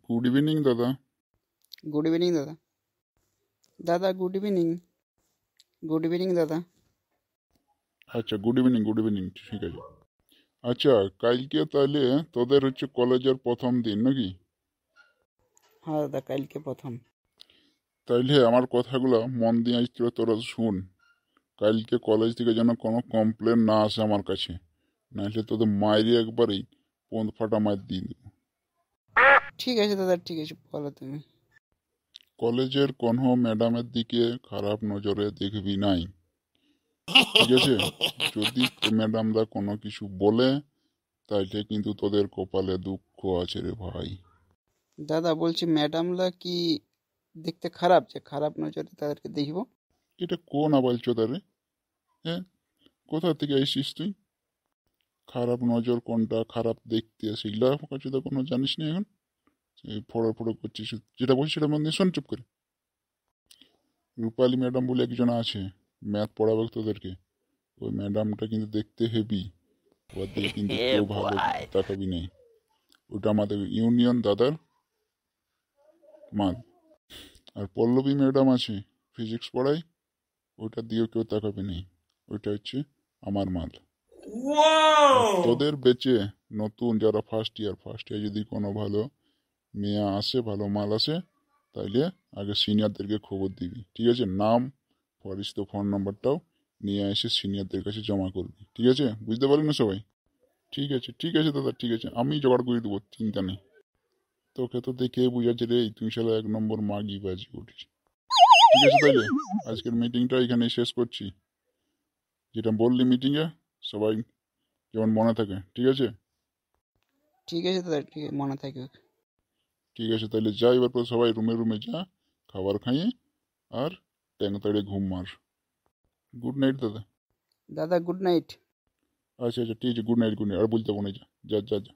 Good evening দাদা। Good evening দাদা। দাদা গুড ইভিনিং। গুড ইভিনিং দাদা। আচ্ছা গুড ইভিনিং ঠিক আছে। আচ্ছা কালকে তাহলে তোদের হচ্ছে কলেজের প্রথম দিন নাকি? হ্যাঁ দাদা, কালকে প্রথম। তাইলে আমার কথাগুলো মন দিয়ে আজকে তোরা শুন। কালকে কলেজ থেকে যেন কোনো কমপ্লেন না আসে আমার কাছে, নাহলে তোদের মায়েরই একবারেই পোঁদ ফাটা মার দিয়ে দেবো। ঠিক আছে দাদা, ঠিক আছে, বলো তুমি। কলেজের কোনো ম্যাডামের দিকে খারাপ নজরে দেখবি নাই, ঠিক আছে? যদি ম্যাডামরা কোনো কিছু বলে তাইলে কিন্তু তোদের কপালে দুঃখ আছে রে ভাই। দাদা বলছি, ম্যাডামরা কি দেখতে খারাপ যে খারাপ নজরে তাদেরকে দেখব? এটা কোন আবাল চোদারে? হ্যাঁ, কোথা থেকে এসিস তুই? খারাপ নজর কোনটা, খারাপ দেখতে সেগুলা চোদা কোনো জানিস না এখন? এই ফড়ো ফড়ো করছিস, যেটা বলছিস সেটা মন দিয়ে শোন চুপ করে। রূপালী ম্যাডাম বলে একজন আছে, ম্যাথ পড়াবে তোদেরকে। ওই ম্যাডামটা কিন্তু দেখতে হেভি, ওর দিকে কিন্তু কেউ ভালো তাকাবি নেই। ওটা আমাদের ইউনিয়ন দাদার মাল। আর পল্লবী ম্যাডাম আছে, ফিজিক্স পড়ায়, ওইটা দিয়েও কেউ তাকাবে নেই। ওইটা হচ্ছে আমার মাল। তোদের বেচে নতুন যারা ফার্স্ট ইয়ার যদি কোনো ভালো মেয়ে আসে, ভালো মাল আসে, তাইলে আগে সিনিয়রদেরকে খবর দিবি, ঠিক আছে? নাম পরিচিত ফোন নাম্বারটাও নিয়ে এসে সিনিয়রদের কাছে জমা করবি, ঠিক আছে? বুঝতে পারলি না সবাই? ঠিক আছে দাদা, ঠিক আছে, আমি জোগাড় করে দেবো, চিন্তা নেই। তোকে তো দেখে বুঝাচ্ছে রে তুই শালা এক নম্বর মাগি বাজি উঠিস। ঠিক আছে তাইলে আজকের মিটিংটা এখানে শেষ করছি। যেটা বললি মিটিংয়ে সবাই যেমন মনে থাকে, ঠিক আছে? ঠিক আছে দাদা, ঠিক আছে, মনে থাকবে। ঠিক আছে তাহলে যা, এবার পর সবাই রুমে রুমে যা, খাবার খাইয়ে আর ট্যাং তাড়ে ঘুম মার। গুড নাইট দাদা। দাদা গুড নাইট। আচ্ছা ঠিক আছে, গুড নাইট আর বলতে পারবো না, যা যা যা যা।